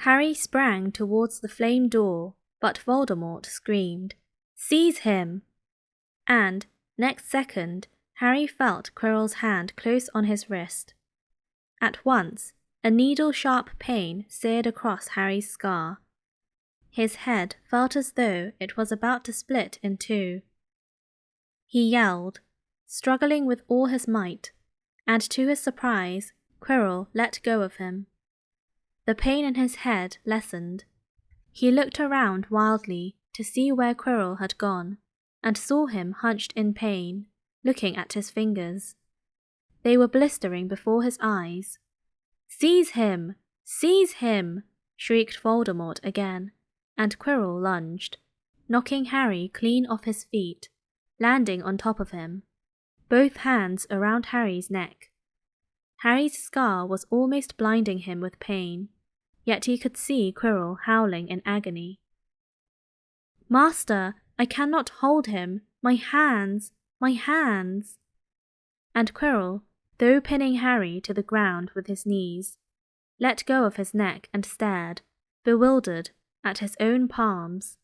Harry sprang towards the flame door, but Voldemort screamed, "Seize him!" And, next second, Harry felt Quirrell's hand close on his wrist. At once, a needle-sharp pain seared across Harry's scar. His head felt as though it was about to split in two. He yelled, struggling with all his might, and to his surprise, Quirrell let go of him. The pain in his head lessened. He looked around wildly to see where Quirrell had gone, and saw him hunched in pain, looking at his fingers. They were blistering before his eyes. "Seize him! Seize him!" shrieked Voldemort again, and Quirrell lunged, knocking Harry clean off his feet, landing on top of him, both hands around Harry's neck. Harry's scar was almost blinding him with pain, yet he could see Quirrell howling in agony. "Master, I cannot hold him! My hands! My hands!" And Quirrell, though pinning Harry to the ground with his knees, let go of his neck and stared, bewildered, at his own palms.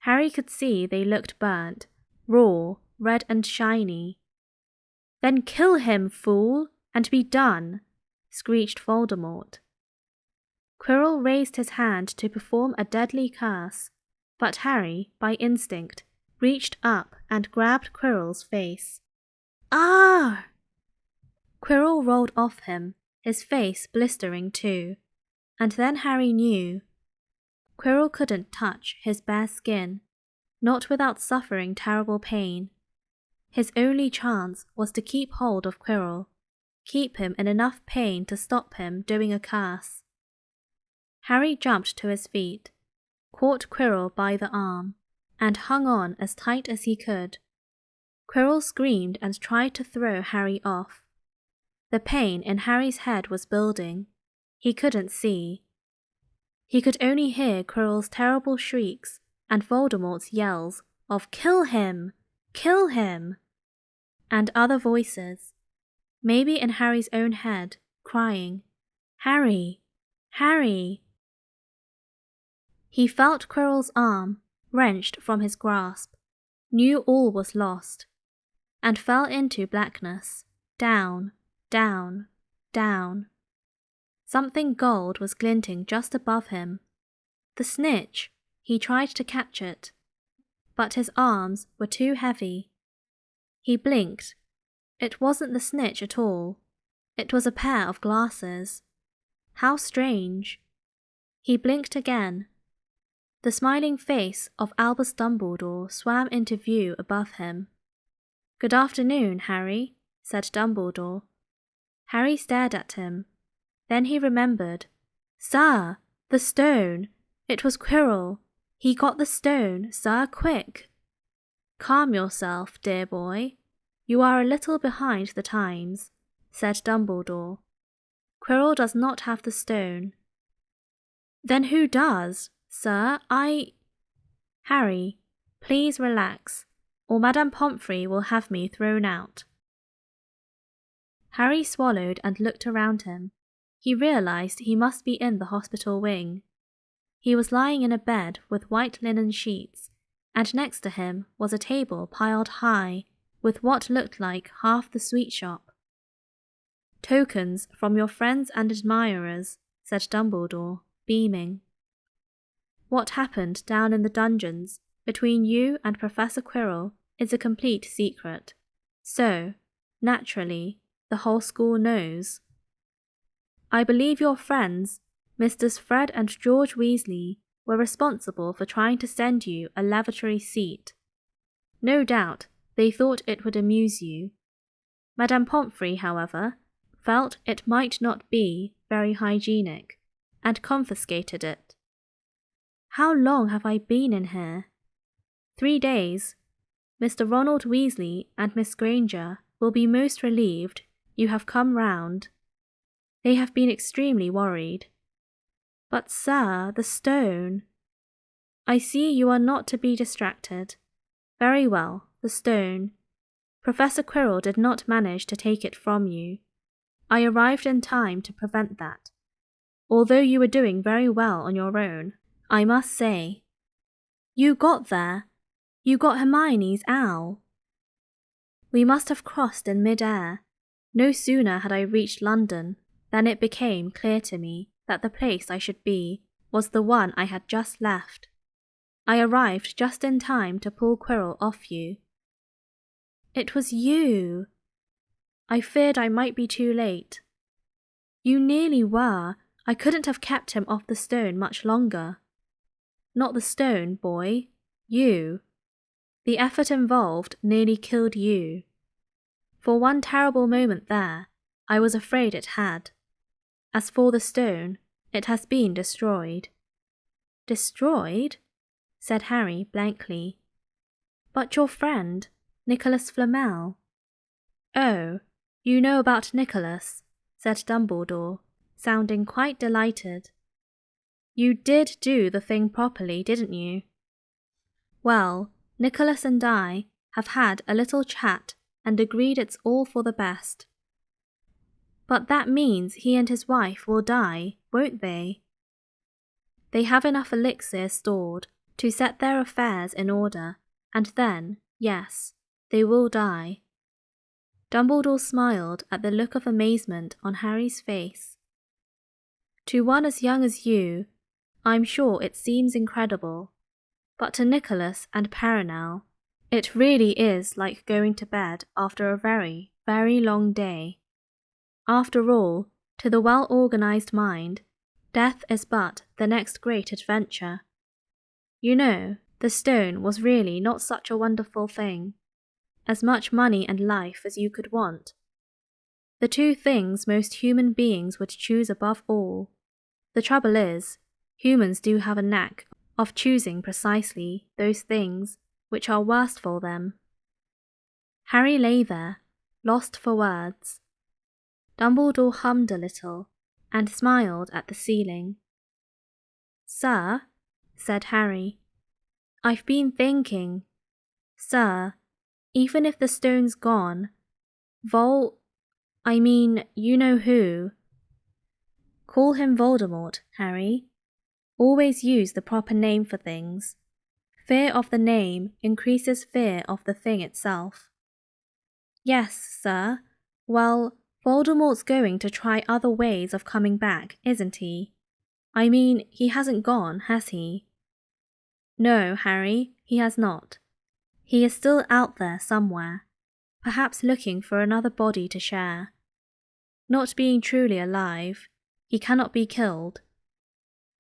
Harry could see they looked burnt, raw, red and shiny. "Then kill him, fool, and be done!" screeched Voldemort. Quirrell raised his hand to perform a deadly curse, but Harry, by instinct, reached up and grabbed Quirrell's face. "Ah!" Quirrell rolled off him, his face blistering too, and then Harry knew. Quirrell couldn't touch his bare skin, not without suffering terrible pain. His only chance was to keep hold of Quirrell, keep him in enough pain to stop him doing a curse. Harry jumped to his feet, caught Quirrell by the arm, and hung on as tight as he could. Quirrell screamed and tried to throw Harry off. The pain in Harry's head was building. He couldn't see. He could only hear Quirrell's terrible shrieks and Voldemort's yells of "Kill him! Kill him!" and other voices, maybe in Harry's own head, crying, "Harry! Harry!" He felt Quirrell's arm, wrenched from his grasp, knew all was lost, and fell into blackness, down, down, down. Something gold was glinting just above him. The snitch! He tried to catch it, but his arms were too heavy. He blinked. It wasn't the snitch at all. It was a pair of glasses. How strange. He blinked again. The smiling face of Albus Dumbledore swam into view above him. "Good afternoon, Harry," said Dumbledore. Harry stared at him. Then he remembered. "Sir, the stone! It was Quirrell. He got the stone, sir, quick!" "Calm yourself, dear boy. You are a little behind the times," said Dumbledore. "Quirrell does not have the stone." "Then who does? Sir, Harry, please relax, or Madame Pomfrey will have me thrown out." Harry swallowed and looked around him. He realized he must be in the hospital wing. He was lying in a bed with white linen sheets, and next to him was a table piled high with what looked like half the sweet shop. "Tokens from your friends and admirers," said Dumbledore, beaming. "What happened down in the dungeons between you and Professor Quirrell is a complete secret, so, naturally, the whole school knows. I believe your friends, Messrs. Fred and George Weasley, were responsible for trying to send you a lavatory seat. No doubt they thought it would amuse you. Madame Pomfrey, however, felt it might not be very hygienic, and confiscated it. How long have I been in here? 3 days. Mr. Ronald Weasley and Miss Granger will be most relieved you have come round. They have been extremely worried. But, sir, the stone. I see you are not to be distracted. Very well, the stone. Professor Quirrell did not manage to take it from you. I arrived in time to prevent that. although you were doing very well on your own, I must say. You got there. You got Hermione's owl. We must have crossed in mid-air. No sooner had I reached London than it became clear to me that the place I should be was the one I had just left. I arrived just in time to pull Quirrell off you. It was you. I feared I might be too late. You nearly were. I couldn't have kept him off the stone much longer. Not the stone, boy. You. The effort involved nearly killed you. For one terrible moment there, I was afraid it had. As for the stone, it has been destroyed. Destroyed? Said Harry blankly. But your friend, Nicholas Flamel. Oh, you know about Nicholas, said Dumbledore, sounding quite delighted. You did do the thing properly, didn't you? Well, Nicholas and I have had a little chat and agreed it's all for the best. But that means he and his wife will die, won't they? They have enough elixir stored to set their affairs in order, and then, yes, they will die. Dumbledore smiled at the look of amazement on Harry's face. To one as young as you, I'm sure it seems incredible, but to Nicholas and Perenelle, it really is like going to bed after a very, very long day. After all, to the well-organized mind, death is but the next great adventure. You know, the stone was really not such a wonderful thing. As much money and life as you could want. The two things most human beings would choose above all. The trouble is, humans do have a knack of choosing precisely those things which are worst for them. Harry lay there, lost for words. Dumbledore hummed a little and smiled at the ceiling. Sir, said Harry, I've been thinking. Sir, even if the stone's gone, you know who. Call him Voldemort, Harry. Always use the proper name for things. Fear of the name increases fear of the thing itself. Yes, sir. Well, Voldemort's going to try other ways of coming back, isn't he? I mean, he hasn't gone, has he? No, Harry, he has not. He is still out there somewhere, perhaps looking for another body to share. Not being truly alive, he cannot be killed.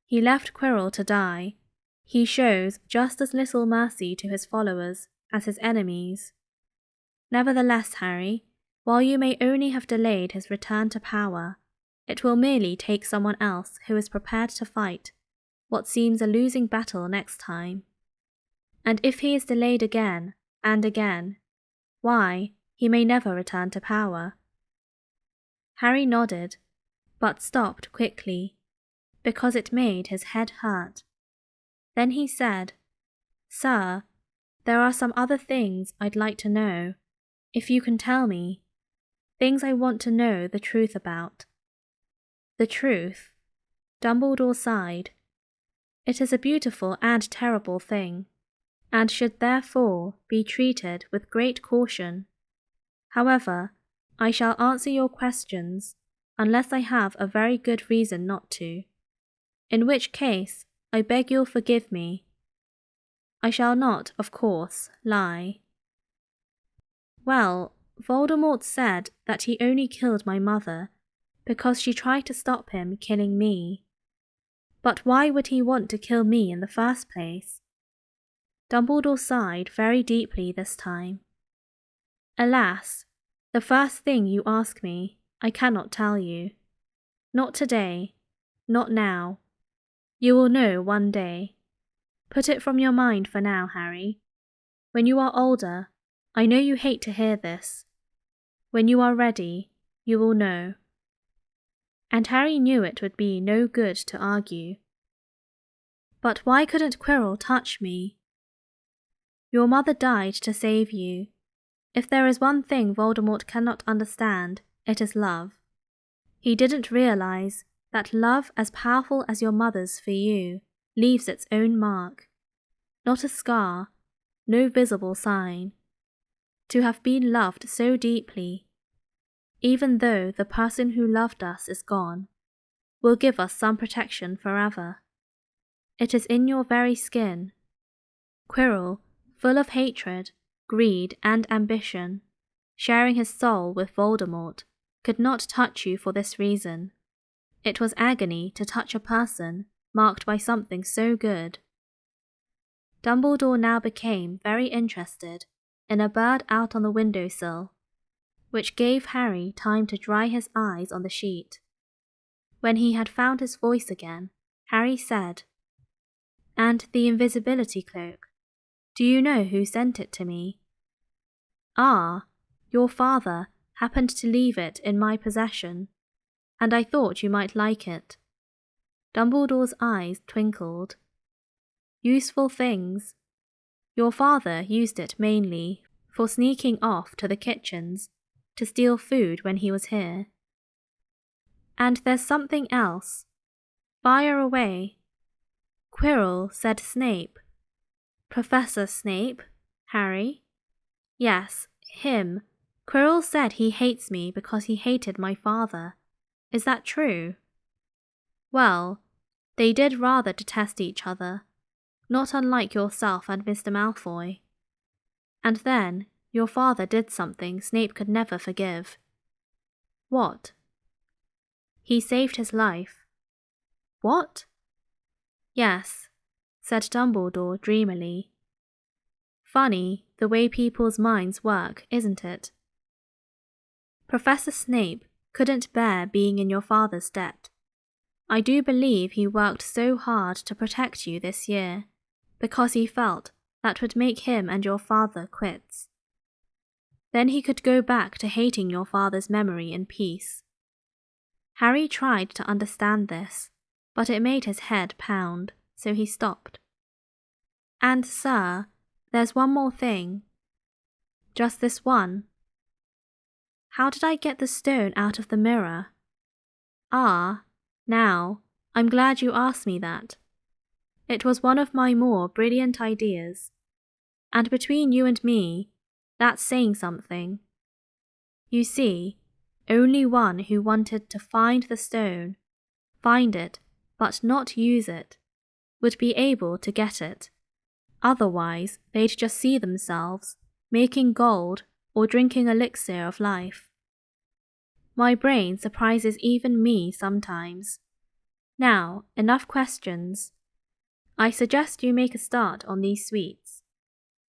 He left Quirrell to die. He shows just as little mercy to his followers as his enemies. Nevertheless, Harry, while you may only have delayed his return to power, it will merely take someone else who is prepared to fight what seems a losing battle next time. And if he is delayed again and again, why, he may never return to power. Harry nodded, but stopped quickly, because it made his head hurt. Then he said, Sir, there are some other things I'd like to know, if you can tell me. Things I want to know the truth about. The truth? Dumbledore sighed. It is a beautiful and terrible thing, and should therefore be treated with great caution. However, I shall answer your questions, unless I have a very good reason not to, in which case I beg you'll forgive me. I shall not, of course, lie. Well, Voldemort said that he only killed my mother because she tried to stop him killing me. But why would he want to kill me in the first place? Dumbledore sighed very deeply this time. Alas, the first thing you ask me, I cannot tell you. Not today, not now. You will know one day. Put it from your mind for now, Harry. When you are older, I know you hate to hear this. When you are ready, you will know. And Harry knew it would be no good to argue. But why couldn't Quirrell touch me? Your mother died to save you. If there is one thing Voldemort cannot understand, it is love. He didn't realize, that love as powerful as your mother's for you leaves its own mark, not a scar, no visible sign. To have been loved so deeply, even though the person who loved us is gone, will give us some protection forever. It is in your very skin. Quirrell, full of hatred, greed, and ambition, sharing his soul with Voldemort, could not touch you for this reason. It was agony to touch a person marked by something so good. Dumbledore now became very interested in a bird out on the windowsill, which gave Harry time to dry his eyes on the sheet. When he had found his voice again, Harry said, "And the invisibility cloak, do you know who sent it to me?" "Ah, your father happened to leave it in my possession, and I thought you might like it." Dumbledore's eyes twinkled. "Useful things. Your father used it mainly for sneaking off to the kitchens to steal food when he was here. And there's something else. Fire away." "Quirrell said Snape." "Professor Snape, Harry?" "Yes, him. Quirrell said he hates me because he hated my father. Is that true?" "Well, they did rather detest each other, not unlike yourself and Mr. Malfoy. And then your father did something Snape could never forgive." "What?" "He saved his life." "What?" "Yes," said Dumbledore dreamily. "Funny the way people's minds work, isn't it? Professor Snape couldn't bear being in your father's debt. I do believe he worked so hard to protect you this year, because he felt that would make him and your father quits. Then he could go back to hating your father's memory in peace." Harry tried to understand this, but it made his head pound, so he stopped. "And, sir, there's one more thing." "Just this one?" "How did I get the stone out of the mirror?" "Ah, now, I'm glad you asked me that. It was one of my more brilliant ideas. And between you and me, that's saying something. You see, only one who wanted to find the stone, find it, but not use it, would be able to get it. Otherwise, they'd just see themselves making gold or drinking elixir of life. My brain surprises even me sometimes. Now, enough questions. I suggest you make a start on these sweets.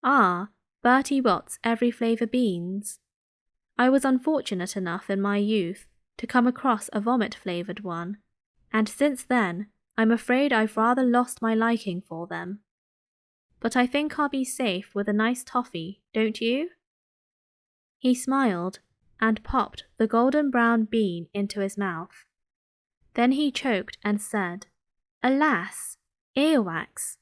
Ah, Bertie Bott's every flavour beans. I was unfortunate enough in my youth to come across a vomit-flavoured one, and since then I'm afraid I've rather lost my liking for them. But I think I'll be safe with a nice toffee, don't you?" He smiled and popped the golden brown bean into his mouth. Then he choked and said, "Alas, earwax!